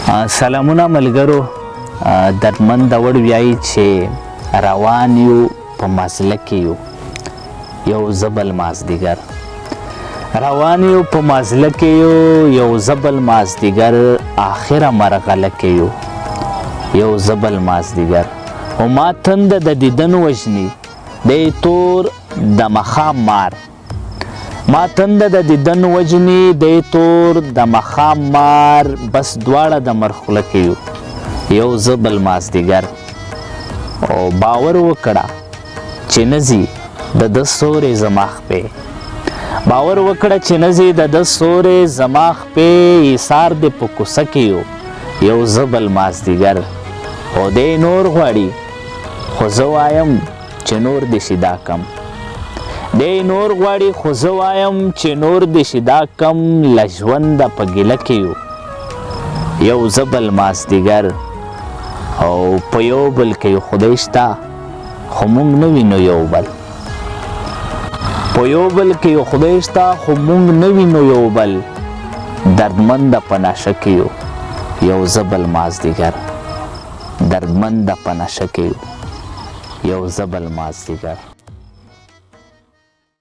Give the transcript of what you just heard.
سلامونه ملګرو، دردمند داوړ وایي چې روان یو په مازله کې یو زبل مازدیګر، روان یو په مازله کې یو زبل مازدیګر، آخره مرغله کې یو زبل مازدیګر، او ما تند د دیدن وژني دی تور د مخام مار، ما تند د دیدن وجنی دی تور د مخام مار، بس دواړه د مرخوله کې یو زبل مازدیګر. او باور وکړه چې نزي د ده سورې زما خپې، باور وکړه چې نزي د ده سورې زما خپې، ایثار دې په کوڅه کې یو زبل مازدیګر. او دی نور غواړي خو زه وایم چې نور دې شي دا کم، دی نور غواړي خو زه وایم چې نور دې شي دا کم، له ژونده په ګیله کې یو زبل مازدیګر. او په یو بل کې خدای شته خو موږ نه وینو یو بل، په یو بل کې خدای شته خو موږ نه وینو یو بل، دردمند په نشه کې یو زبل مازدیګر، دردمند په نشه کې یو زبل مازدیګر.